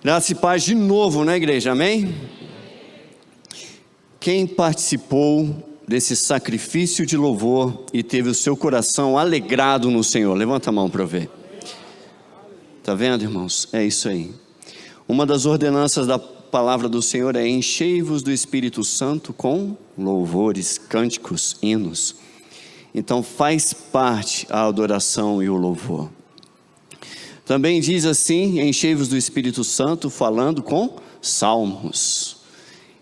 Graça e paz de novo, né, igreja? Amém? Quem participou desse sacrifício de louvor e teve o seu coração alegrado no Senhor? Levanta a mão para eu ver. Tá vendo, irmãos? É isso aí. Uma das ordenanças da palavra do Senhor é: enchei-vos do Espírito Santo com louvores, cânticos, hinos. Então faz parte a adoração e o louvor. Também diz assim: enchei-vos do Espírito Santo falando com salmos.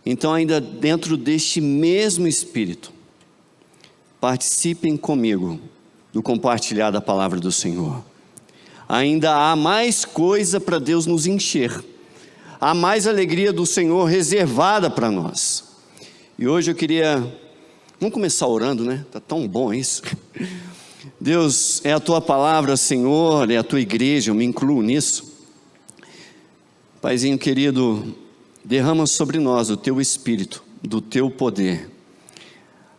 Então, ainda dentro deste mesmo Espírito, participem comigo do compartilhar da palavra do Senhor. Ainda há mais coisa para Deus nos encher. Há mais alegria do Senhor reservada para nós. E hoje eu queria... Vamos começar orando, né? Está tão bom isso. Deus, é a Tua palavra, Senhor, é a Tua igreja, eu me incluo nisso. Paizinho querido, derrama sobre nós o Teu Espírito, do Teu poder.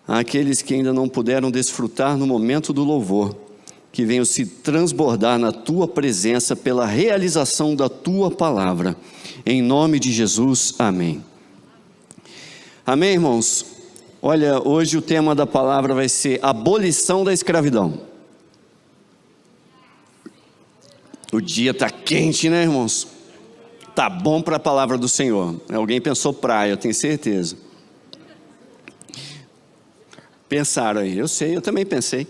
Aqueles que ainda não puderam desfrutar no momento do louvor, que venham se transbordar na Tua presença pela realização da Tua palavra. Em nome de Jesus, amém. Amém, irmãos? Olha, hoje o tema da palavra vai ser abolição da escravidão. O dia está quente, né, irmãos? Tá bom para a palavra do Senhor. Alguém pensou praia, eu tenho certeza. Pensaram aí, eu sei, eu também pensei.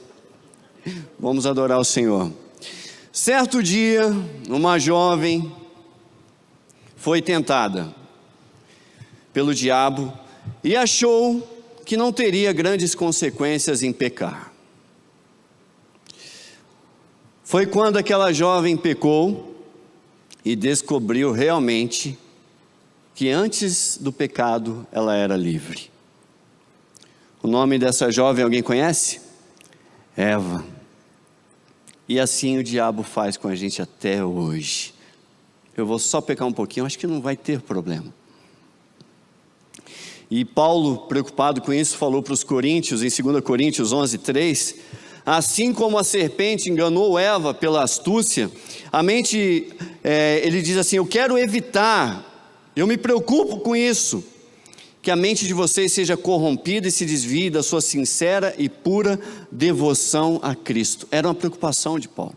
Vamos adorar o Senhor. Certo dia, uma jovem foi tentada pelo diabo e achou que não teria grandes consequências em pecar. Foi quando aquela jovem pecou e descobriu realmente que antes do pecado ela era livre. O nome dessa jovem alguém conhece? Eva. E assim o diabo faz com a gente até hoje. Eu vou só pecar um pouquinho, acho que não vai ter problema. E Paulo, preocupado com isso, falou para os coríntios, em 2 Coríntios 11:3, assim como a serpente enganou Eva pela astúcia, a mente, ele diz assim, eu quero evitar, eu me preocupo com isso, que a mente de vocês seja corrompida e se desvie da sua sincera e pura devoção a Cristo. Era uma preocupação de Paulo.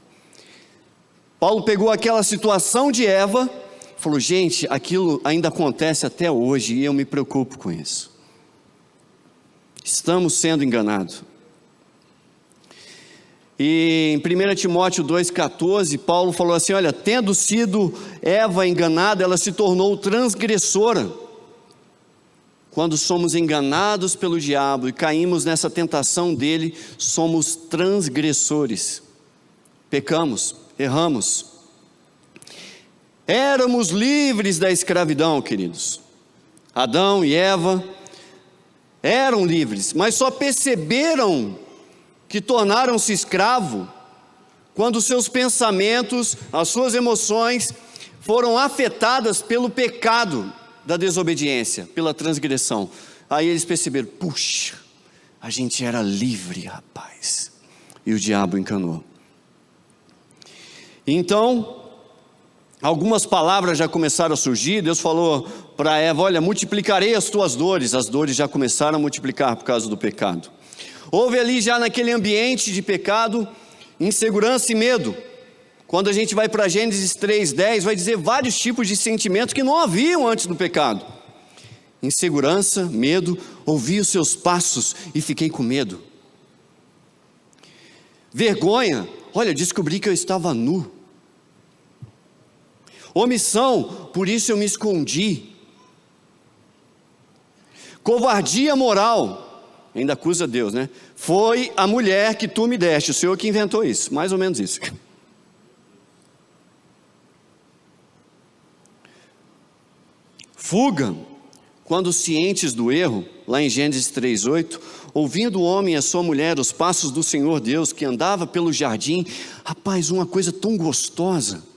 Paulo pegou aquela situação de Eva, falou, gente, aquilo ainda acontece até hoje e eu me preocupo com isso. Estamos sendo enganados. E em 1 Timóteo 2,14, Paulo falou assim, olha, tendo sido Eva enganada, ela se tornou transgressora. Quando somos enganados pelo diabo e caímos nessa tentação dele, somos transgressores. Pecamos, erramos. Éramos livres da escravidão, queridos. Adão e Eva eram livres, mas só perceberam que tornaram-se escravos quando seus pensamentos, as suas emoções foram afetadas pelo pecado da desobediência, pela transgressão. Aí eles perceberam, puxa, a gente era livre, rapaz. E o diabo enganou. Então, algumas palavras já começaram a surgir. Deus falou para Eva, olha, multiplicarei as tuas dores. As dores já começaram a multiplicar por causa do pecado. Houve ali já naquele ambiente de pecado, insegurança e medo. Quando a gente vai para Gênesis 3:10, vai dizer vários tipos de sentimentos que não haviam antes do pecado. Insegurança, medo, ouvi os seus passos e fiquei com medo. Vergonha, olha, descobri que eu estava nu. Omissão, por isso eu me escondi. Covardia moral, ainda acusa Deus, né? Foi a mulher que tu me deste, o Senhor que inventou isso, mais ou menos isso. Fuga, quando cientes do erro, lá em Gênesis 3:8, ouvindo o homem e a sua mulher os passos do Senhor Deus, que andava pelo jardim, rapaz, uma coisa tão gostosa,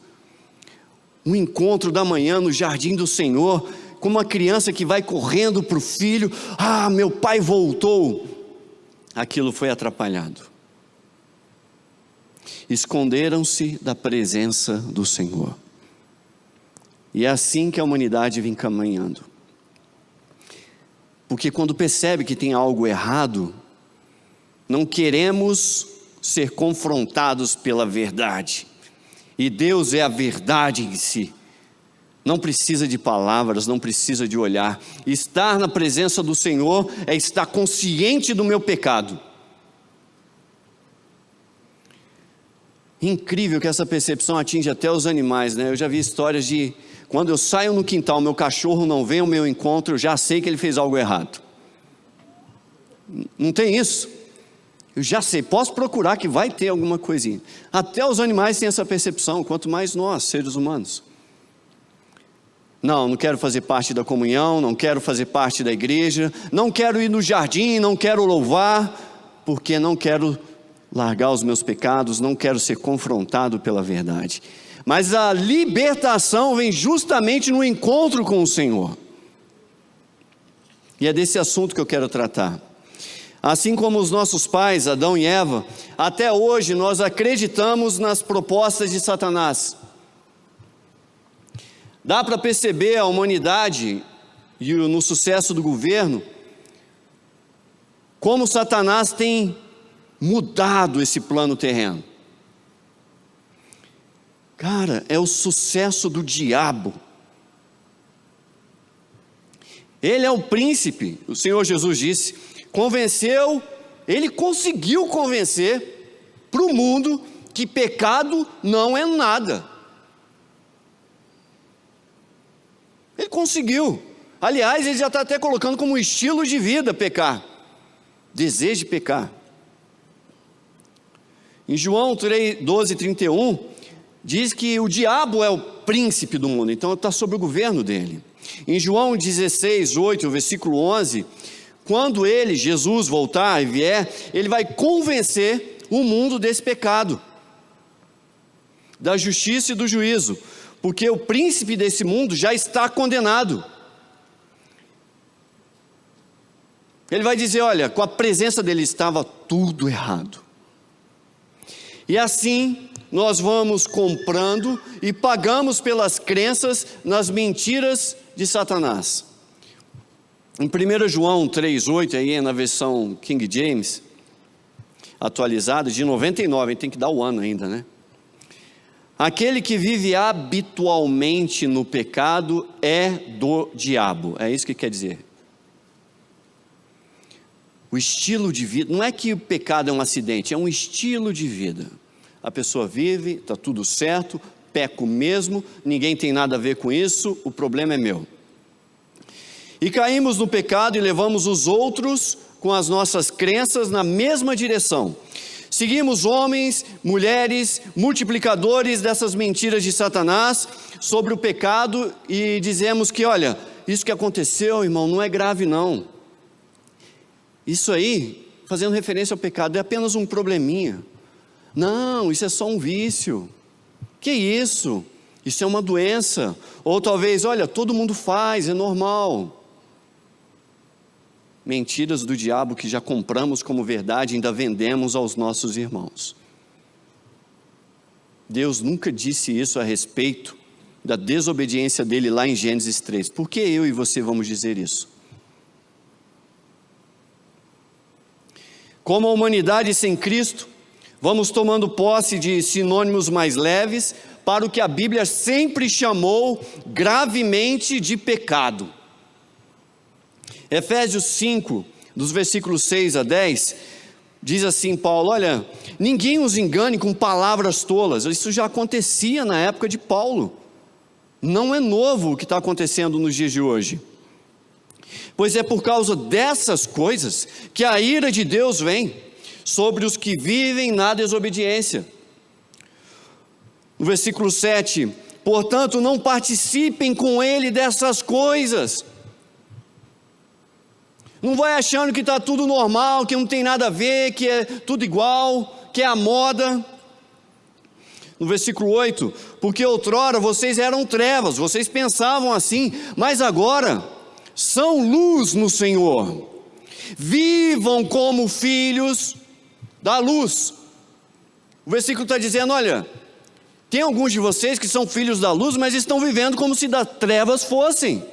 um encontro da manhã no jardim do Senhor, como uma criança que vai correndo para o filho, meu pai voltou, aquilo foi atrapalhado. Esconderam-se da presença do Senhor. E é assim que a humanidade vem caminhando. Porque quando percebe que tem algo errado, não queremos ser confrontados pela verdade. E Deus é a verdade em si. Não precisa de palavras, não precisa de olhar. Estar na presença do Senhor é estar consciente do meu pecado. Incrível que essa percepção atinge até os animais, né? Eu já vi histórias de quando eu saio no quintal, meu cachorro não vem ao meu encontro, eu já sei que ele fez algo errado. Não tem isso? Eu já sei, posso procurar que vai ter alguma coisinha. Até os animais têm essa percepção, quanto mais nós, seres humanos. Não quero fazer parte da comunhão, não quero fazer parte da igreja, não quero ir no jardim, não quero louvar, porque não quero largar os meus pecados, não quero ser confrontado pela verdade. Mas a libertação vem justamente no encontro com o Senhor. E é desse assunto que eu quero tratar. Assim como os nossos pais, Adão e Eva, até hoje nós acreditamos nas propostas de Satanás. Dá para perceber a humanidade e no sucesso do governo, como Satanás tem mudado esse plano terreno. Cara, é o sucesso do diabo. Ele é o príncipe, o Senhor Jesus disse, ele conseguiu convencer para o mundo que pecado não é nada. Ele conseguiu. Aliás, ele já está até colocando como estilo de vida pecar. Deseje pecar. Em João 12:31, diz que o diabo é o príncipe do mundo, então está sob o governo dele. Em João 16:8, versículo 11, quando ele, Jesus, voltar e vier, ele vai convencer o mundo desse pecado, da justiça e do juízo, porque o príncipe desse mundo já está condenado. Ele vai dizer, olha, com a presença dele estava tudo errado. E assim nós vamos comprando e pagamos pelas crenças nas mentiras de Satanás. Em 1 João 3,8, aí na versão King James, atualizada, de 99, tem que dar o ano ainda, né? Aquele que vive habitualmente no pecado é do diabo. É isso que quer dizer. O estilo de vida, não é que o pecado é um acidente, é um estilo de vida. A pessoa vive, está tudo certo, peco mesmo, ninguém tem nada a ver com isso, o problema é meu. E caímos no pecado e levamos os outros com as nossas crenças na mesma direção. Seguimos homens, mulheres, multiplicadores dessas mentiras de Satanás sobre o pecado e dizemos que, olha, isso que aconteceu, irmão, não é grave não. Isso aí, fazendo referência ao pecado, é apenas um probleminha. Não, isso é só um vício. Que isso? Isso é uma doença. Ou talvez, olha, todo mundo faz, é normal. Mentiras do diabo que já compramos como verdade e ainda vendemos aos nossos irmãos. Deus nunca disse isso a respeito da desobediência dele lá em Gênesis 3. Por que eu e você vamos dizer isso? Como a humanidade sem Cristo, vamos tomando posse de sinônimos mais leves para o que a Bíblia sempre chamou gravemente de pecado. Efésios 5, dos versículos 6 a 10, diz assim Paulo, olha, ninguém os engane com palavras tolas. Isso já acontecia na época de Paulo. Não é novo o que está acontecendo nos dias de hoje. Pois é por causa dessas coisas que a ira de Deus vem sobre os que vivem na desobediência. No versículo 7, portanto não participem com ele dessas coisas. Não vai achando que está tudo normal, que não tem nada a ver, que é tudo igual, que é a moda. No versículo 8, porque outrora vocês eram trevas, vocês pensavam assim, mas agora são luz no Senhor. Vivam como filhos da luz. O versículo está dizendo, olha, Tem alguns de vocês que são filhos da luz, mas estão vivendo como se das trevas fossem.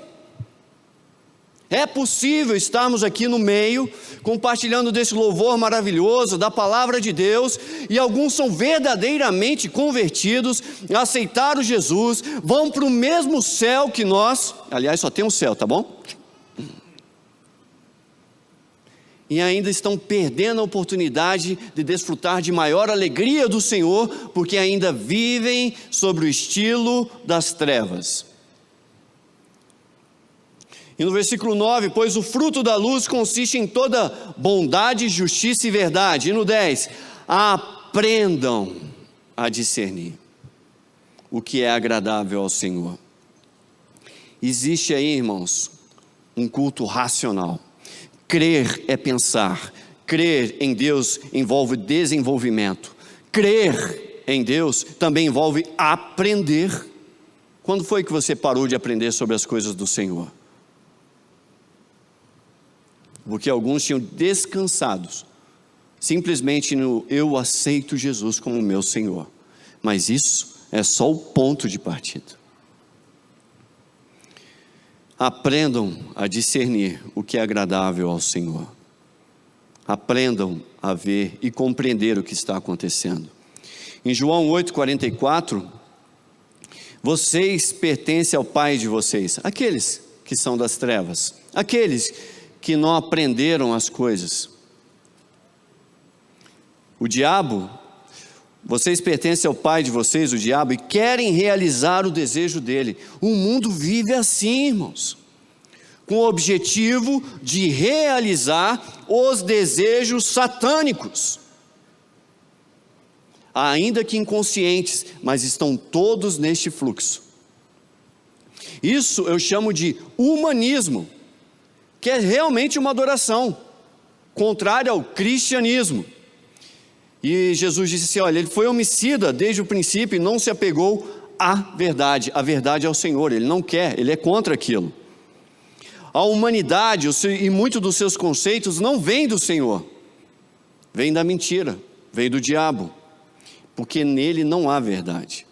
É possível estarmos aqui no meio, compartilhando desse louvor maravilhoso, da palavra de Deus, e alguns são verdadeiramente convertidos, aceitaram Jesus, vão para o mesmo céu que nós, aliás só tem um céu, tá bom? E ainda estão perdendo a oportunidade de desfrutar de maior alegria do Senhor, porque ainda vivem sobre o estilo das trevas. E no versículo 9, pois o fruto da luz consiste em toda bondade, justiça e verdade. E no 10, aprendam a discernir o que é agradável ao Senhor. Existe aí, irmãos, um culto racional. Crer é pensar. Crer em Deus envolve desenvolvimento. Crer em Deus também envolve aprender. Quando foi que você parou de aprender sobre as coisas do Senhor? Porque alguns tinham descansados, simplesmente no eu aceito Jesus como meu Senhor. Mas isso é só o ponto de partida. Aprendam a discernir o que é agradável ao Senhor. Aprendam a ver e compreender o que está acontecendo. Em João 8,44, vocês pertencem ao Pai de vocês, aqueles que são das trevas, aqueles que não aprenderam as coisas. O diabo, vocês pertencem ao pai de vocês, o diabo, e querem realizar o desejo dele. O mundo vive assim, irmãos, com o objetivo de realizar os desejos satânicos, ainda que inconscientes, mas estão todos neste fluxo. Isso eu chamo de humanismo, que é realmente uma adoração, contrária ao cristianismo. E Jesus disse assim, olha, ele foi homicida desde o princípio e não se apegou à verdade. A verdade é o Senhor, ele não quer, ele é contra aquilo. A humanidade e muitos dos seus conceitos não vêm do Senhor, vêm da mentira, vêm do diabo, porque nele não há verdade.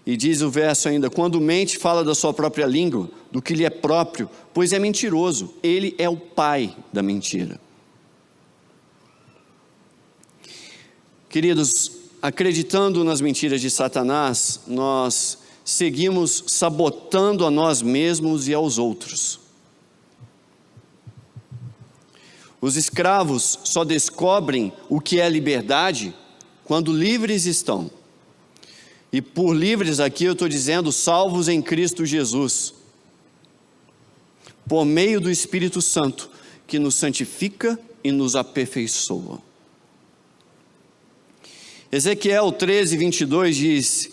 E diz o verso ainda, quando mente fala da sua própria língua, do que lhe é próprio, pois é mentiroso, ele é o pai da mentira. Queridos, acreditando nas mentiras de Satanás, nós seguimos sabotando a nós mesmos e aos outros. Os escravos só descobrem o que é liberdade quando livres estão. E por livres aqui eu estou dizendo salvos em Cristo Jesus, por meio do Espírito Santo, que nos santifica e nos aperfeiçoa. Ezequiel 13:22 diz,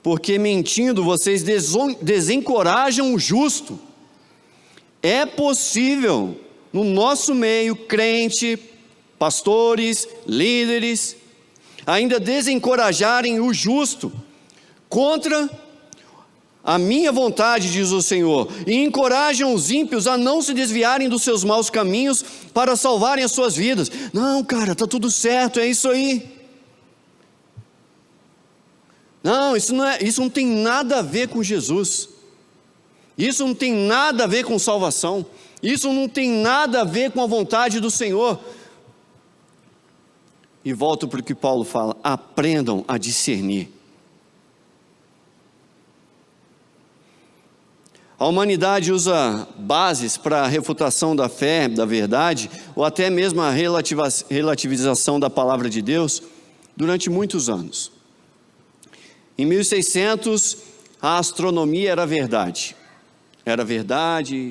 porque mentindo vocês desencorajam o justo. É possível no nosso meio, crente, pastores, líderes, ainda desencorajarem o justo, contra a minha vontade, diz o Senhor, e encorajam os ímpios a não se desviarem dos seus maus caminhos para salvarem as suas vidas. Não, cara, está tudo certo, é isso aí. Não, isso não tem nada a ver com Jesus. Isso não tem nada a ver com salvação. Isso não tem nada a ver com a vontade do Senhor. E volto para o que Paulo fala, aprendam a discernir. A humanidade usa bases para a refutação da fé, da verdade, ou até mesmo a relativização da palavra de Deus, durante muitos anos. Em 1600, a astronomia era verdade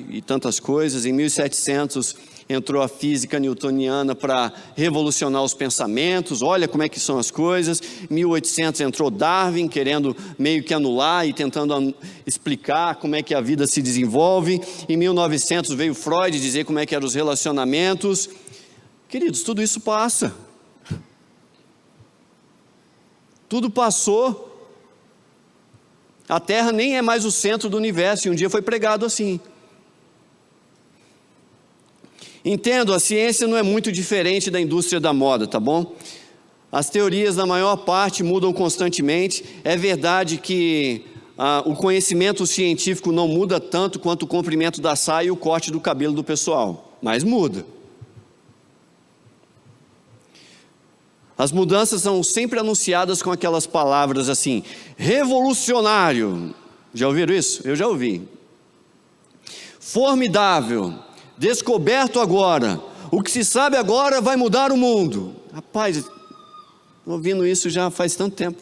e tantas coisas. Em 1700, entrou a física newtoniana para revolucionar os pensamentos, olha como é que são as coisas. Em 1800 entrou Darwin, querendo meio que anular e tentando explicar como é que a vida se desenvolve. Em 1900 veio Freud dizer como é que eram os relacionamentos. Queridos, tudo isso passa. Tudo passou. A Terra nem é mais o centro do universo, e um dia foi pregado assim. Entendo, a ciência não é muito diferente da indústria da moda, tá bom? As teorias, na maior parte, mudam constantemente. É verdade que o conhecimento científico não muda tanto quanto o comprimento da saia e o corte do cabelo do pessoal, mas muda. As mudanças são sempre anunciadas com aquelas palavras assim: revolucionário. Já ouviram isso? Eu já ouvi. Formidável, descoberto agora, o que se sabe agora vai mudar o mundo. Rapaz, estou ouvindo isso já faz tanto tempo.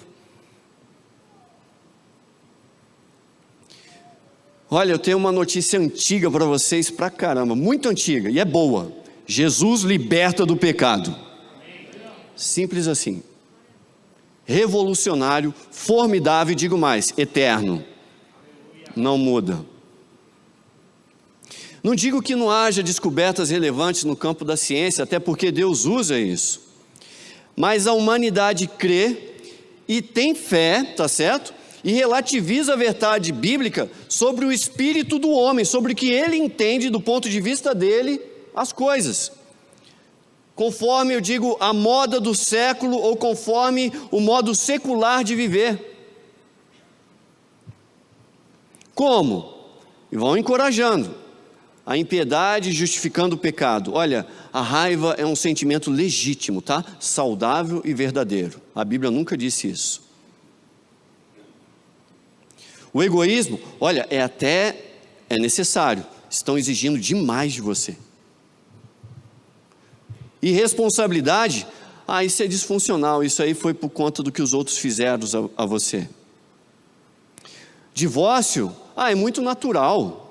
Olha, eu tenho uma notícia antiga para vocês, pra caramba, muito antiga, e é boa. Jesus liberta do pecado. Simples assim. Revolucionário, formidável, e digo mais, eterno. Não muda. Não digo que não haja descobertas relevantes no campo da ciência, até porque Deus usa isso. Mas a humanidade crê e tem fé, tá certo? E relativiza a verdade bíblica sobre o espírito do homem, sobre o que ele entende do ponto de vista dele as coisas. Conforme, eu digo, a moda do século ou conforme o modo secular de viver. Como? E vão encorajando. A impiedade justificando o pecado. Olha, a raiva é um sentimento legítimo, tá? Saudável e verdadeiro. A Bíblia nunca disse isso. O egoísmo, olha, é necessário. Estão exigindo demais de você. Irresponsabilidade, isso é disfuncional. Isso aí foi por conta do que os outros fizeram a você. Divórcio, é muito natural.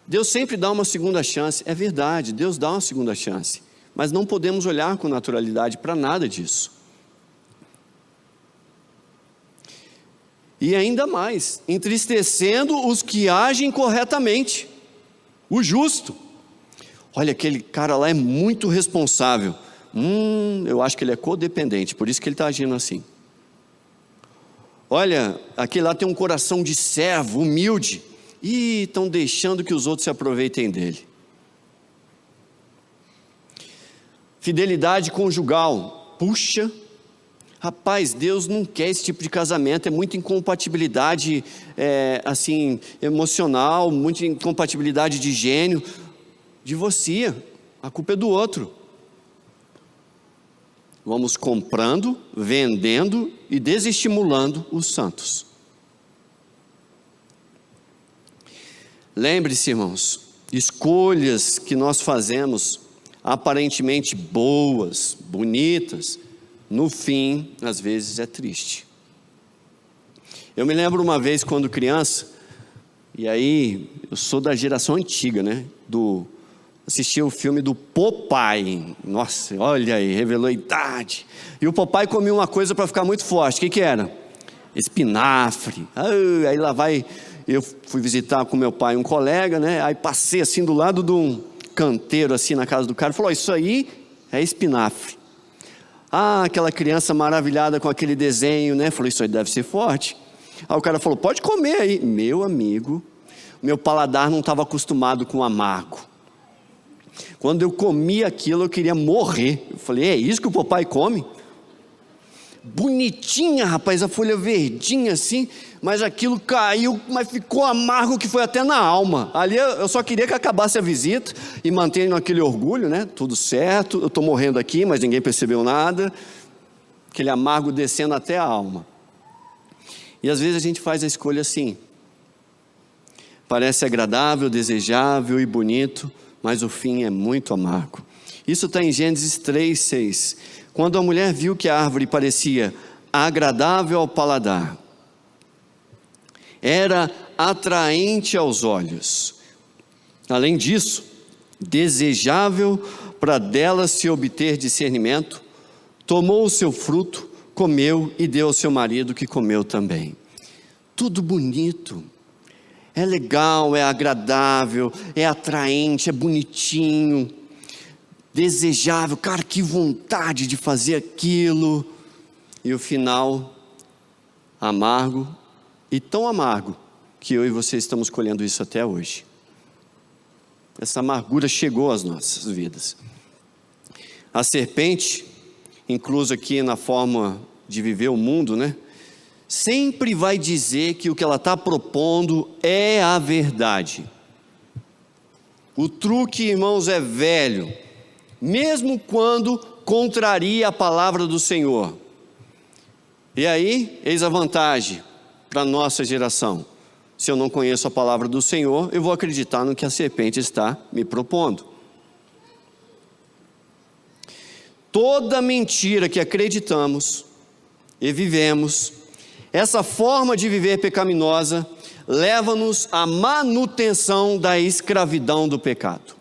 Deus sempre dá uma segunda chance. É verdade, Deus dá uma segunda chance. Mas não podemos olhar com naturalidade para nada disso. E ainda mais, entristecendo os que agem corretamente. O justo. Olha, aquele cara lá é muito responsável. Eu acho que ele é codependente, por isso que ele está agindo assim. Olha, aquele lá tem um coração de servo, humilde. Estão deixando que os outros se aproveitem dele. Fidelidade conjugal. Puxa, rapaz, Deus não quer esse tipo de casamento. É muita incompatibilidade emocional, muita incompatibilidade de gênio. Divorcia, a culpa é do outro. Vamos comprando, vendendo e desestimulando os santos. Lembre-se, irmãos, escolhas que nós fazemos, aparentemente boas, bonitas, no fim, às vezes é triste. Eu me lembro uma vez quando criança, e aí eu sou da geração antiga, né? Assisti o filme do Popeye. Nossa, olha aí, revelou a idade. E o Popeye comia uma coisa para ficar muito forte. O que era? Espinafre. Aí lá vai. Eu fui visitar com meu pai um colega, né? Aí passei assim do lado de um canteiro assim na casa do cara. Falou: isso aí é espinafre. Aquela criança maravilhada com aquele desenho, né? Falou: isso aí deve ser forte. Aí o cara falou: pode comer aí. Meu amigo, meu paladar não estava acostumado com amargo. Quando eu comi aquilo, eu queria morrer. Eu falei: é isso que o papai come? Bonitinha, rapaz, a folha verdinha assim, mas aquilo caiu, mas ficou amargo que foi até na alma. Ali eu só queria que acabasse a visita e mantendo aquele orgulho, né? Tudo certo, eu estou morrendo aqui, mas ninguém percebeu nada. Aquele amargo descendo até a alma. E às vezes a gente faz a escolha assim. Parece agradável, desejável e bonito, mas o fim é muito amargo. Isso está em Gênesis 3:6. Quando a mulher viu que a árvore parecia agradável ao paladar, era atraente aos olhos, além disso, desejável para dela se obter discernimento, tomou o seu fruto, comeu e deu ao seu marido, que comeu também. Tudo bonito. É legal, é agradável, é atraente, é bonitinho, desejável. Cara, que vontade de fazer aquilo. E o final, amargo, e tão amargo, que eu e você estamos colhendo isso até hoje. Essa amargura chegou às nossas vidas. A serpente incluso aqui na forma de viver o mundo, né? Sempre vai dizer que o que ela está propondo é a verdade. O truque, irmãos, é velho, mesmo quando contraria a palavra do Senhor. E aí, eis a vantagem para a nossa geração. Se eu não conheço a palavra do Senhor, eu vou acreditar no que a serpente está me propondo. Toda mentira que acreditamos e vivemos, essa forma de viver pecaminosa, leva-nos à manutenção da escravidão do pecado.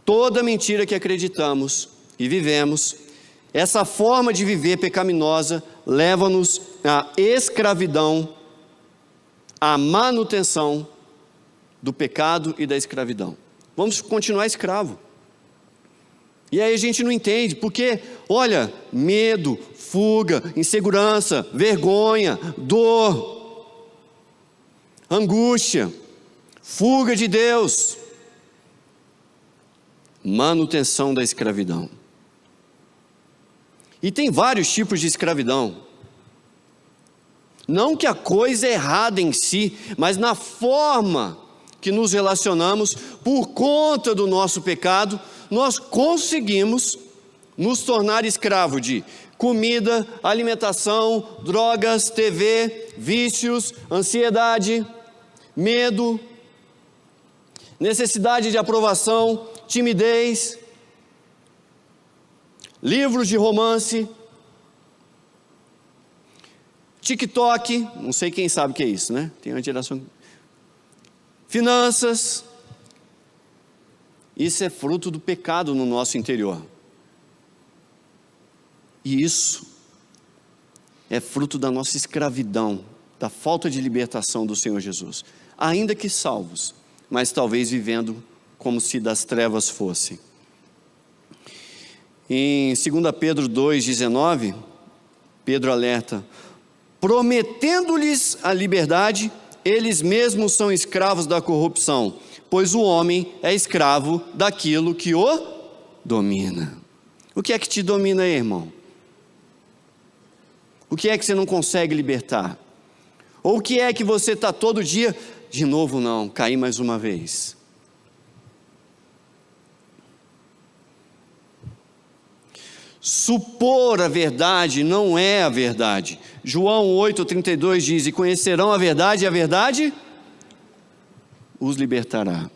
Toda mentira que acreditamos e vivemos, essa forma de viver pecaminosa, leva-nos à escravidão, à manutenção do pecado e da escravidão. Vamos continuar escravo. E aí a gente não entende, porque, olha, medo, fuga, insegurança, vergonha, dor, angústia, fuga de Deus, manutenção da escravidão. E tem vários tipos de escravidão. Não que a coisa é errada em si, mas na forma que nos relacionamos, por conta do nosso pecado, nós conseguimos nos tornar escravo de comida, alimentação, drogas, TV, vícios, ansiedade, medo, necessidade de aprovação, timidez, livros de romance, TikTok, não sei quem sabe o que é isso, né? Tem uma geração... Finanças. Isso é fruto do pecado no nosso interior. E isso é fruto da nossa escravidão, da falta de libertação do Senhor Jesus. Ainda que salvos, mas talvez vivendo como se das trevas fossem. Em 2 Pedro 2,19, Pedro alerta: prometendo-lhes a liberdade, eles mesmos são escravos da corrupção, pois o homem é escravo daquilo que o domina. O que é que te domina aí, irmão? O que é que você não consegue libertar? Ou o que é que você está todo dia, de novo não, caí mais uma vez? Supor a verdade não é a verdade. João 8,32 diz: e conhecerão a verdade os libertará.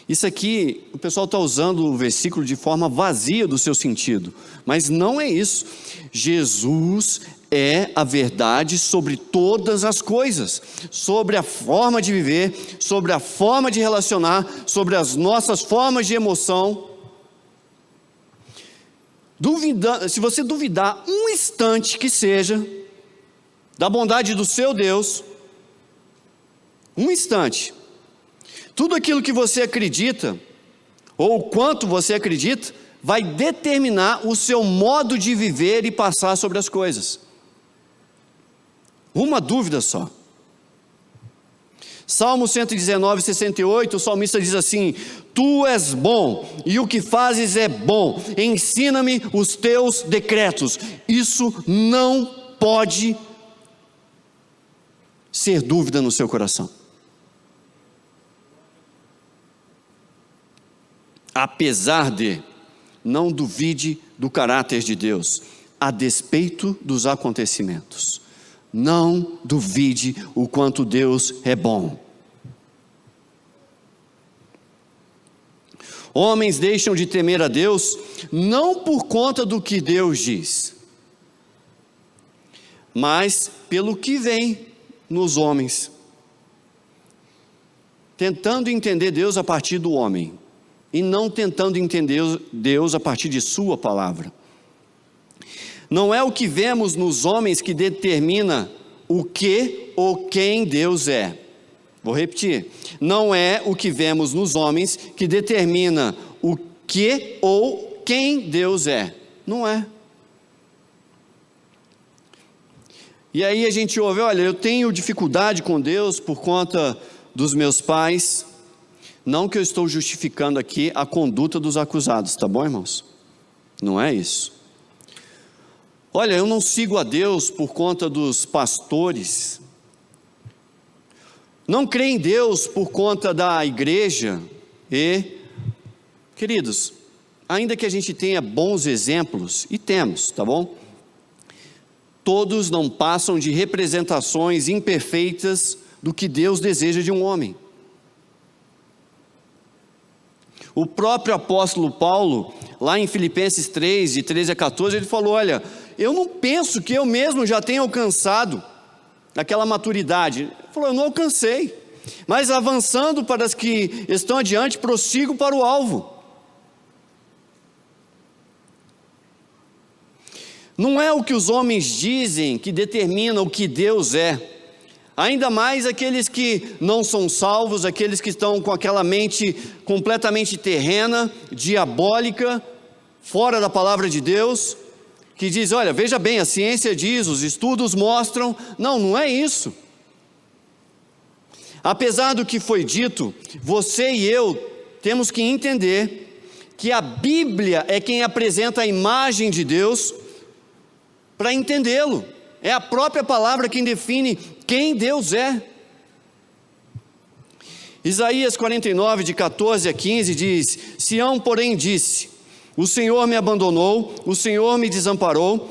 Isso aqui, o pessoal está usando o versículo de forma vazia do seu sentido, mas não é isso. Jesus é a verdade sobre todas as coisas, sobre a forma de viver, sobre a forma de relacionar, sobre as nossas formas de emoção. Se você duvidar um instante que seja da bondade do seu Deus, um instante, tudo aquilo que você acredita, ou o quanto você acredita, vai determinar o seu modo de viver e passar sobre as coisas. Uma dúvida só. Salmo 119:68, o salmista diz assim: tu és bom, e o que fazes é bom, ensina-me os teus decretos. Isso não pode ser dúvida no seu coração. Apesar de, não duvide do caráter de Deus, a despeito dos acontecimentos. Não duvide o quanto Deus é bom. Homens deixam de temer a Deus, não por conta do que Deus diz, mas pelo que vem nos homens, tentando entender Deus a partir do homem, e não tentando entender Deus a partir de sua palavra. Não é o que vemos nos homens que determina o que ou quem Deus é. Vou repetir. Não é o que vemos nos homens que determina o que ou quem Deus é. Não é. E aí a gente ouve: olha, eu tenho dificuldade com Deus por conta dos meus pais. Não que eu estou justificando aqui a conduta dos acusados, tá bom, irmãos? Não é isso. Olha, eu não sigo a Deus por conta dos pastores. Não creio em Deus por conta da igreja. E, queridos, ainda que a gente tenha bons exemplos, e temos, tá bom? Todos não passam de representações imperfeitas do que Deus deseja de um homem. O próprio apóstolo Paulo, lá em Filipenses 3, de 13 a 14, ele falou: olha, eu não penso que eu mesmo já tenha alcançado aquela maturidade. Ele falou: eu não alcancei, mas avançando para as que estão adiante, prossigo para o alvo. Não é o que os homens dizem que determina o que Deus é. Ainda mais aqueles que não são salvos, aqueles que estão com aquela mente completamente terrena, diabólica, fora da palavra de Deus, que diz: olha, veja bem, a ciência diz, os estudos mostram. Não, não é isso. Apesar do que foi dito, você e eu temos que entender que a Bíblia é quem apresenta a imagem de Deus para entendê-lo. É a própria palavra quem define quem Deus é. Isaías 49, de 14 a 15 diz: Sião, porém, disse: o Senhor me abandonou, o Senhor me desamparou.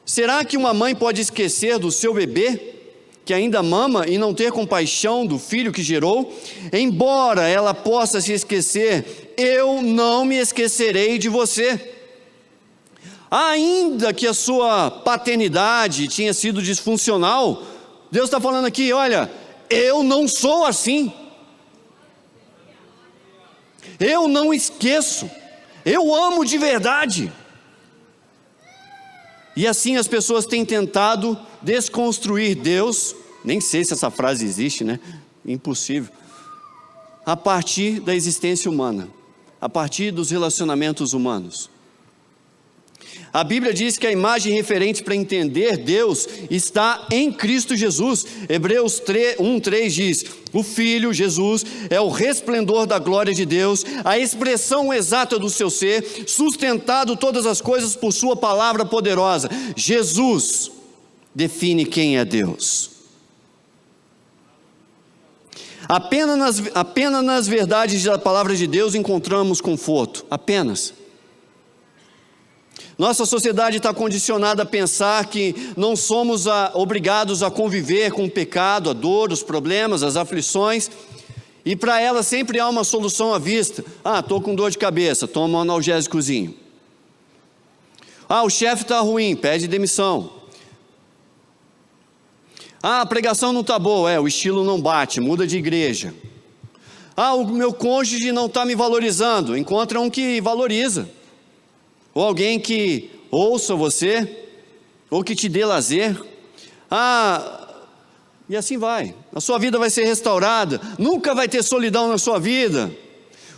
Será que uma mãe pode esquecer do seu bebê, que ainda mama, e não ter compaixão do filho que gerou? Embora ela possa se esquecer, eu não me esquecerei de você. Ainda que a sua paternidade tinha sido disfuncional, Deus está falando aqui: olha, eu não sou assim. Eu não esqueço. Eu amo de verdade. E assim as pessoas têm tentado desconstruir Deus, nem sei se essa frase existe, né? Impossível. A partir da existência humana, a partir dos relacionamentos humanos. A Bíblia diz que a imagem referente para entender Deus está em Cristo Jesus. Hebreus 1:3 diz: o Filho, Jesus, é o resplendor da glória de Deus, a expressão exata do seu ser, sustentado todas as coisas por sua palavra poderosa. Jesus define quem é Deus. Apenas nas verdades da palavra de Deus encontramos conforto. Apenas. Nossa sociedade está condicionada a pensar que não somos obrigados a conviver com o pecado, a dor, os problemas, as aflições, e para ela sempre há uma solução à vista. Estou com dor de cabeça, toma um analgésicozinho. O chefe está ruim, pede demissão. A pregação não está boa, o estilo não bate, muda de igreja. O meu cônjuge não está me valorizando, encontra um que valoriza. Ou alguém que ouça você, ou que te dê lazer. E assim vai. A sua vida vai ser restaurada. Nunca vai ter solidão na sua vida.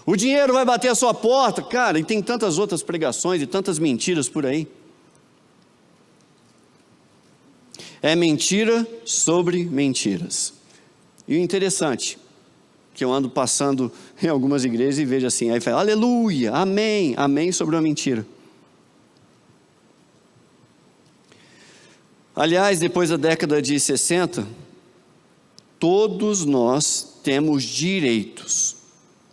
O dinheiro vai bater a sua porta. Cara, e tem tantas outras pregações e tantas mentiras por aí. É mentira sobre mentiras. E o interessante, que eu ando passando em algumas igrejas e vejo assim, aí fala: aleluia, amém, amém sobre uma mentira. Aliás, depois da década de 60, todos nós temos direitos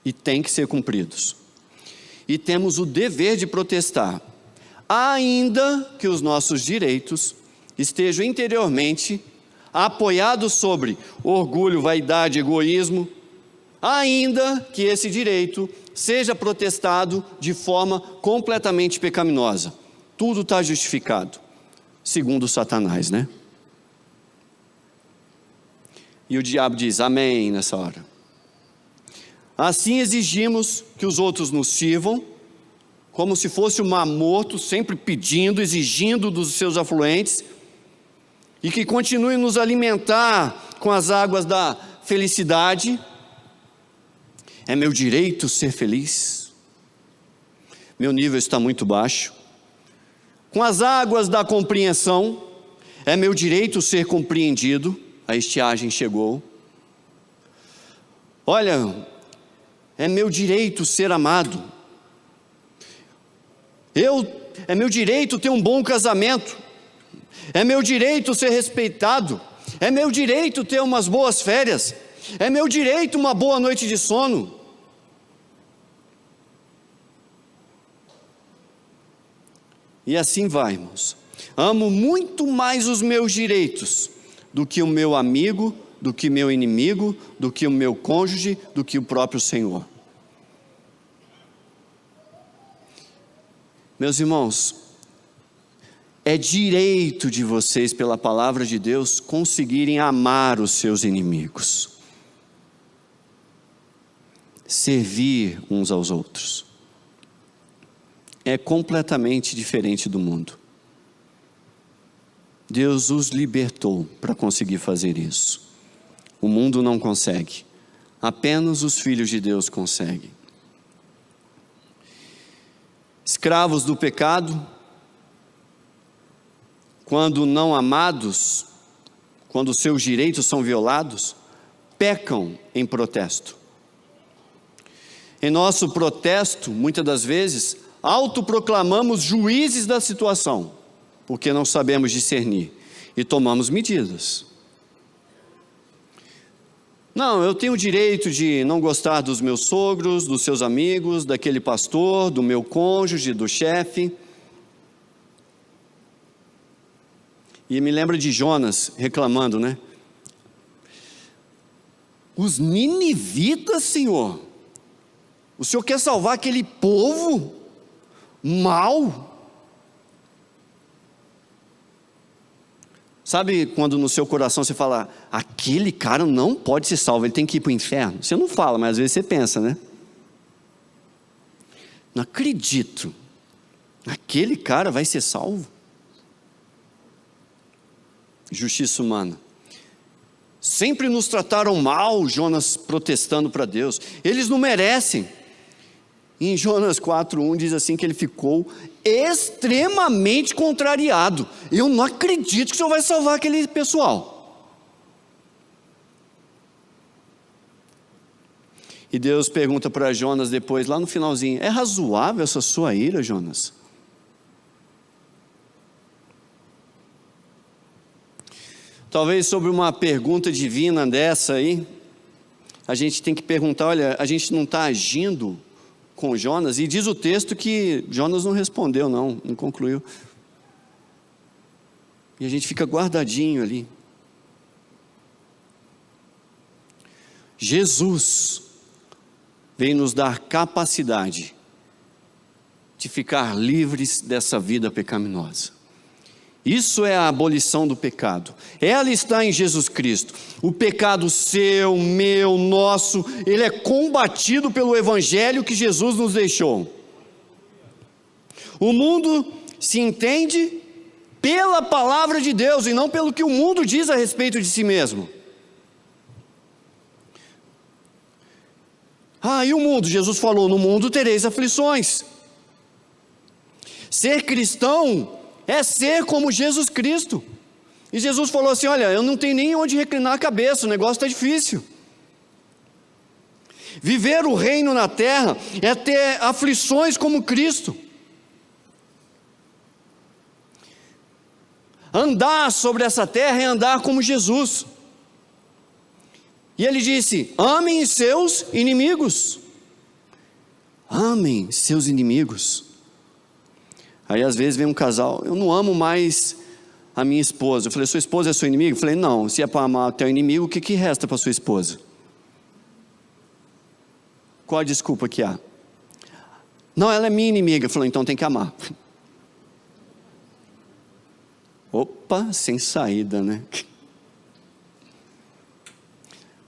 e têm que ser cumpridos. E temos o dever de protestar, ainda que os nossos direitos estejam interiormente apoiados sobre orgulho, vaidade, egoísmo, ainda que esse direito seja protestado de forma completamente pecaminosa. Tudo está justificado. Segundo Satanás, né? E o diabo diz amém nessa hora. Assim exigimos que os outros nos sirvam, como se fosse um mar morto, sempre pedindo, exigindo dos seus afluentes, e que continuem nos alimentar com as águas da felicidade. É meu direito ser feliz. Meu nível está muito baixo. Com as águas da compreensão, é meu direito ser compreendido. A estiagem chegou. Olha, é meu direito ser amado. Eu é meu direito ter um bom casamento, é meu direito ser respeitado, é meu direito ter umas boas férias, é meu direito uma boa noite de sono. E assim vai, irmãos. Amo muito mais os meus direitos do que o meu amigo, do que meu inimigo, do que o meu cônjuge, do que o próprio Senhor. Meus irmãos, é direito de vocês, pela palavra de Deus, conseguirem amar os seus inimigos, servir uns aos outros. É completamente diferente do mundo. Deus os libertou para conseguir fazer isso. O mundo não consegue, apenas os filhos de Deus conseguem. Escravos do pecado, quando não amados, quando seus direitos são violados, pecam em protesto. Em nosso protesto, muitas das vezes, autoproclamamos juízes da situação, porque não sabemos discernir e tomamos medidas. Não, eu tenho o direito de não gostar dos meus sogros, dos seus amigos, daquele pastor, do meu cônjuge, do chefe. E me lembra de Jonas reclamando, né? Os ninivitas, Senhor, o Senhor quer salvar aquele povo mau? Sabe quando no seu coração você fala, aquele cara não pode ser salvo, ele tem que ir para o inferno? Você não fala, mas às vezes você pensa, né? Não acredito, aquele cara vai ser salvo? Justiça humana. Sempre nos trataram mal, Jonas protestando para Deus, eles não merecem. Em Jonas 4:1 diz assim que ele ficou extremamente contrariado. Eu não acredito que o Senhor vai salvar aquele pessoal. E Deus pergunta para Jonas depois, lá no finalzinho, é razoável essa sua ira, Jonas? Talvez sobre uma pergunta divina dessa aí, a gente tem que perguntar, olha, a gente não está agindo com Jonas, e diz o texto que Jonas não respondeu, não concluiu. E a gente fica guardadinho ali. Jesus veio nos dar capacidade de ficar livres dessa vida pecaminosa. Isso é a abolição do pecado. Ela está em Jesus Cristo. O pecado seu, meu, nosso, ele é combatido pelo evangelho que Jesus nos deixou. O mundo se entende pela palavra de Deus e não pelo que o mundo diz a respeito de si mesmo. E o mundo? Jesus falou, no mundo tereis aflições. Ser cristão é ser como Jesus Cristo. E Jesus falou assim, olha, eu não tenho nem onde reclinar a cabeça, o negócio está difícil. Viver o reino na terra é ter aflições como Cristo. Andar sobre essa terra é andar como Jesus. E ele disse, amem seus inimigos. Amem seus inimigos. Aí às vezes vem um casal, eu não amo mais a minha esposa. Eu falei, sua esposa é sua inimiga? Eu falei, não, se é para amar o teu inimigo, o que resta para sua esposa? Qual a desculpa que há? Não, ela é minha inimiga. Eu falei, então tem que amar. Opa, sem saída, né?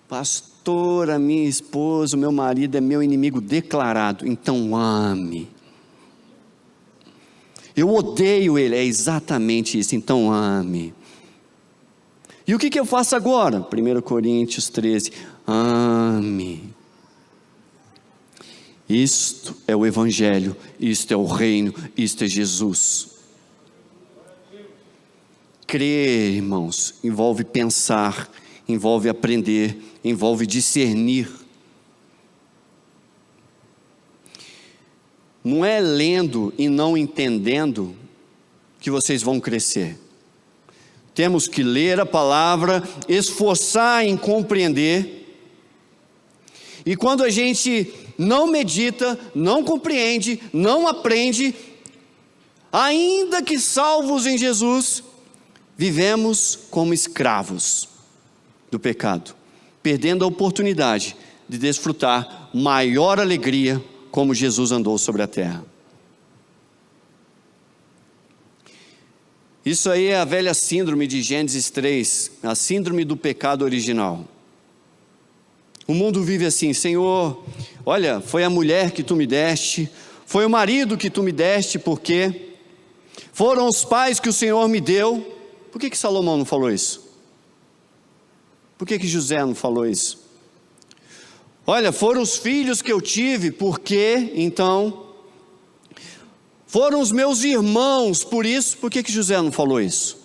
Pastor, a minha esposa, o meu marido é meu inimigo declarado, então ame. Eu odeio ele, é exatamente isso, então ame. E o que eu faço agora? 1 Coríntios 13, ame. Isto é o Evangelho, isto é o reino, isto é Jesus. Crer, irmãos, envolve pensar, envolve aprender, envolve discernir. não é lendo e não entendendo que vocês vão crescer. Temos que ler a palavra, esforçar em compreender. E quando a gente não medita, não compreende, não aprende, ainda que salvos em Jesus, vivemos como escravos do pecado, perdendo a oportunidade de desfrutar maior alegria como Jesus andou sobre a terra. Isso aí é a velha síndrome de Gênesis 3, a síndrome do pecado original. O mundo vive assim: Senhor, olha, foi a mulher que tu me deste, foi o marido que tu me deste, porque foram os pais que o Senhor me deu. Por que Salomão não falou isso? Por que José não falou isso? Olha, foram os filhos que eu tive, porque então foram os meus irmãos, por isso. Por que José não falou isso?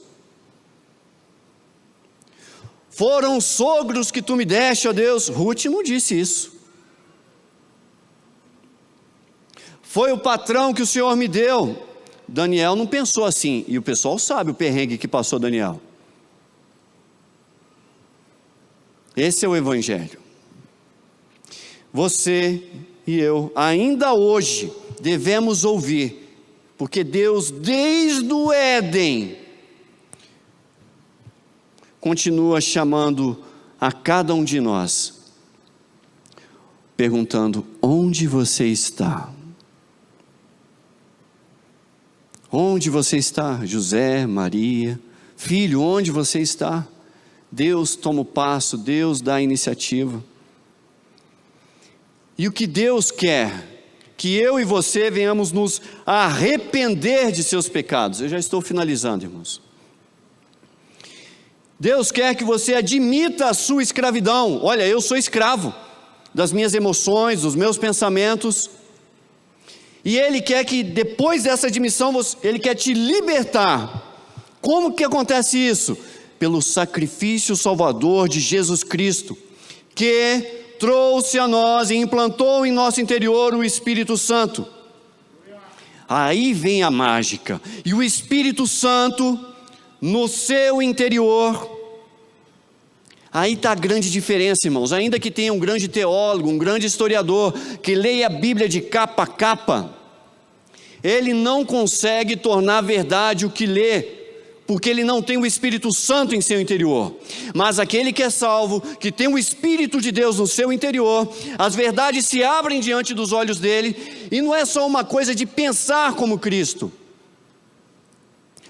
Foram os sogros que tu me deste, ó Deus. Ruth não disse isso. Foi o patrão que o Senhor me deu. Daniel não pensou assim, e o pessoal sabe o perrengue que passou Daniel. Esse é o Evangelho. Você e eu, ainda hoje, devemos ouvir, porque Deus, desde o Éden, continua chamando a cada um de nós, perguntando: onde você está? Onde você está? José, Maria, filho, onde você está? Deus toma o passo, Deus dá a iniciativa. E o que Deus quer? Que eu e você venhamos nos arrepender de seus pecados. Eu já estou finalizando, irmãos. Deus quer que você admita a sua escravidão. Olha, eu sou escravo das minhas emoções, dos meus pensamentos. E Ele quer que depois dessa admissão, Ele quer te libertar. Como que acontece isso? Pelo sacrifício salvador de Jesus Cristo, que trouxe a nós e implantou em nosso interior o Espírito Santo. Aí vem a mágica. E o Espírito Santo no seu interior. Aí está a grande diferença, irmãos. Ainda que tenha um grande teólogo, um grande historiador, que leia a Bíblia de capa a capa, ele não consegue tornar verdade o que lê, porque ele não tem o Espírito Santo em seu interior. Mas aquele que é salvo, que tem o Espírito de Deus no seu interior, as verdades se abrem diante dos olhos dele, e não é só uma coisa de pensar como Cristo,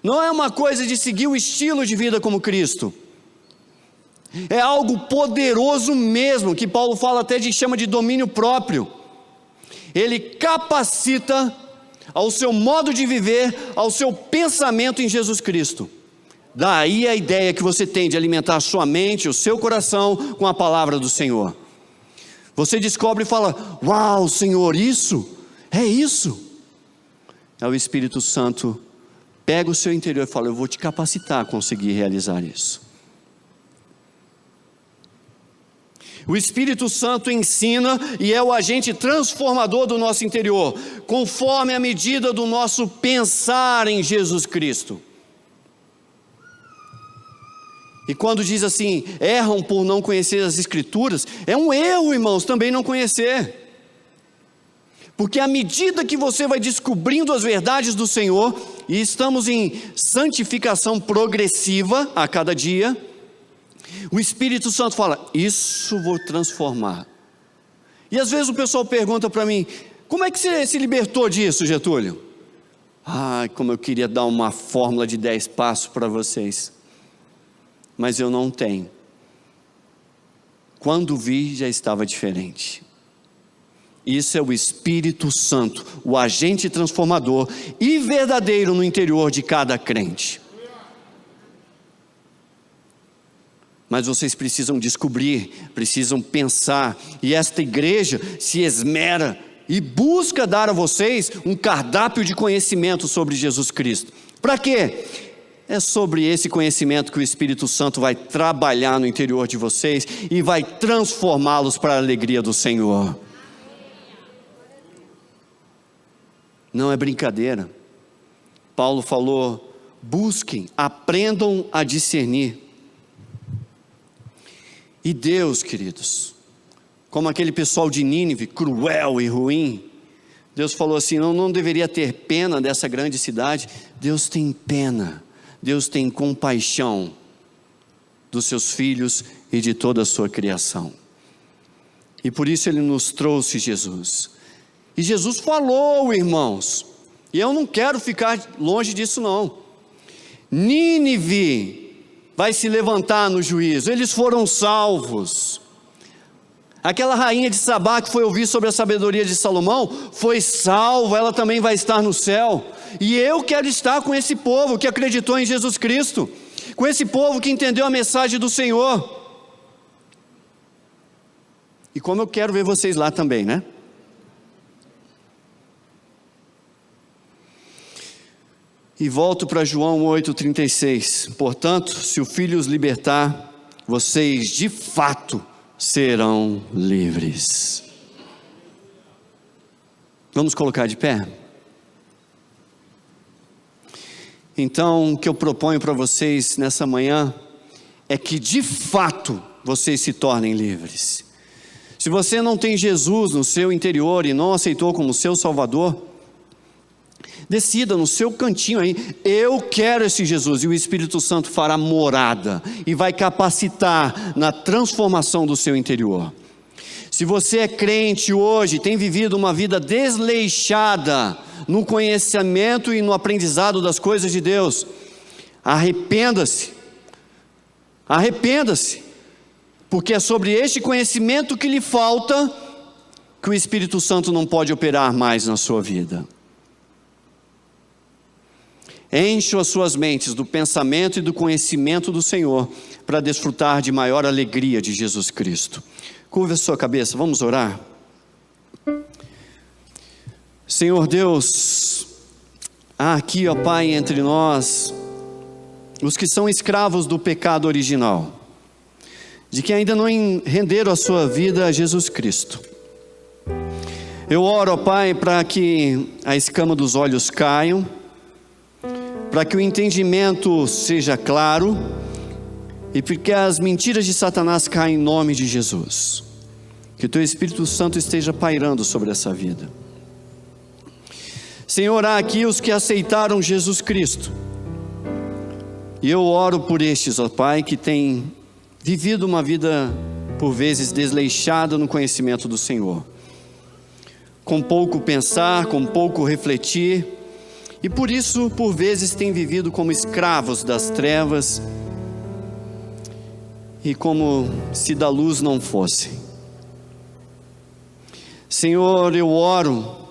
não é uma coisa de seguir o estilo de vida como Cristo, é algo poderoso mesmo, que Paulo fala até chama de domínio próprio. Ele capacita ao seu modo de viver, ao seu pensamento em Jesus Cristo. Daí a ideia que você tem de alimentar a sua mente, o seu coração com a palavra do Senhor. Você descobre e fala: uau, Senhor, isso? É isso? É o Espírito Santo pega o seu interior e fala: eu vou te capacitar a conseguir realizar isso. O Espírito Santo ensina e é o agente transformador do nosso interior, conforme a medida do nosso pensar em Jesus Cristo. E quando diz assim, erram por não conhecer as Escrituras, é um erro, irmãos, também não conhecer. Porque à medida que você vai descobrindo as verdades do Senhor, e estamos em santificação progressiva a cada dia, o Espírito Santo fala: isso vou transformar. E às vezes o pessoal pergunta para mim: como é que você se libertou disso, Getúlio? Ai, como eu queria dar uma fórmula de 10 passos para vocês, mas eu não tenho. Quando vi, já estava diferente. Isso é o Espírito Santo, o agente transformador e verdadeiro no interior de cada crente. Mas vocês precisam descobrir, precisam pensar, e esta igreja se esmera e busca dar a vocês um cardápio de conhecimento sobre Jesus Cristo. Para quê? É sobre esse conhecimento que o Espírito Santo vai trabalhar no interior de vocês e vai transformá-los para a alegria do Senhor. Não é brincadeira. Paulo falou: busquem, aprendam a discernir. E Deus, queridos, como aquele pessoal de Nínive, cruel e ruim, Deus falou assim: não deveria ter pena dessa grande cidade. Deus tem pena, Deus tem compaixão dos seus filhos e de toda a sua criação. E por isso Ele nos trouxe Jesus. E Jesus falou, irmãos, e eu não quero ficar longe disso não. Nínive vai se levantar no juízo, eles foram salvos. Aquela rainha de Sabá que foi ouvir sobre a sabedoria de Salomão, foi salva, ela também vai estar no céu. E eu quero estar com esse povo que acreditou em Jesus Cristo, com esse povo que entendeu a mensagem do Senhor. E como eu quero ver vocês lá também, né? E volto para João 8,36. Portanto, se o Filho os libertar, vocês de fato serão livres. Vamos colocar de pé? Então, o que eu proponho para vocês nessa manhã é que de fato vocês se tornem livres. Se você não tem Jesus no seu interior e não aceitou como seu Salvador, decida no seu cantinho aí: eu quero esse Jesus. E o Espírito Santo fará morada e vai capacitar na transformação do seu interior. Se você é crente hoje, tem vivido uma vida desleixada no conhecimento e no aprendizado das coisas de Deus, arrependa-se, porque é sobre este conhecimento que lhe falta que o Espírito Santo não pode operar mais na sua vida. Enche as suas mentes do pensamento e do conhecimento do Senhor, para desfrutar de maior alegria de Jesus Cristo. Curva a sua cabeça, vamos orar. Senhor Deus, há aqui, ó Pai, entre nós, os que são escravos do pecado original, de que ainda não renderam a sua vida a Jesus Cristo. Eu oro, ó Pai, para que a escama dos olhos caiam, para que o entendimento seja claro e para que as mentiras de Satanás caiam em nome de Jesus. Que o Teu Espírito Santo esteja pairando sobre essa vida. Senhor, há aqui os que aceitaram Jesus Cristo, e eu oro por estes, ó Pai, que têm vivido uma vida por vezes desleixada no conhecimento do Senhor, com pouco pensar, com pouco refletir, e por isso, por vezes, têm vivido como escravos das trevas e como se da luz não fossem. Senhor, eu oro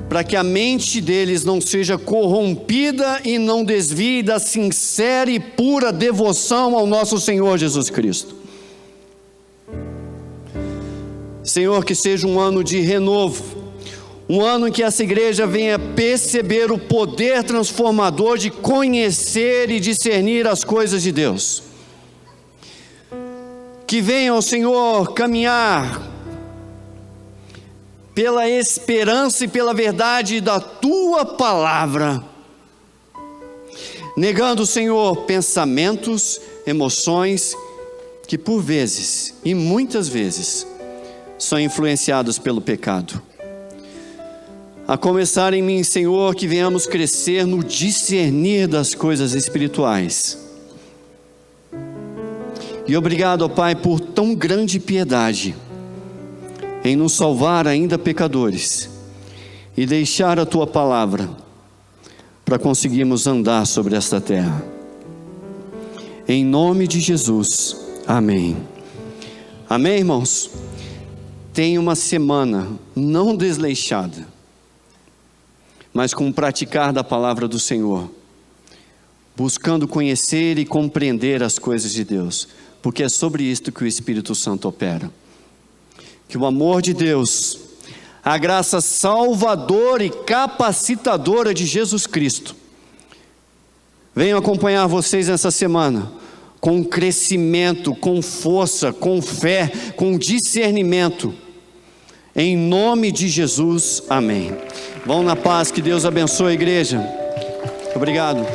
para que a mente deles não seja corrompida e não desvie da sincera e pura devoção ao nosso Senhor Jesus Cristo. Senhor, que seja um ano de renovo, um ano em que essa igreja venha perceber o poder transformador de conhecer e discernir as coisas de Deus. Que venham, Senhor, caminhar pela esperança e pela verdade da Tua palavra, negando, Senhor, pensamentos, emoções, que por vezes, e muitas vezes, são influenciados pelo pecado. A começar em mim, Senhor, que venhamos crescer no discernir das coisas espirituais. E obrigado, ó Pai, por tão grande piedade em nos salvar ainda pecadores e deixar a Tua palavra para conseguirmos andar sobre esta terra. Em nome de Jesus, amém. Amém, irmãos? Tenha uma semana não desleixada, mas com o praticar da palavra do Senhor, buscando conhecer e compreender as coisas de Deus, porque é sobre isto que o Espírito Santo opera. Que o amor de Deus, a graça salvadora e capacitadora de Jesus Cristo, venham acompanhar vocês nessa semana, com crescimento, com força, com fé, com discernimento, em nome de Jesus, amém. Vão na paz, que Deus abençoe a igreja. Obrigado.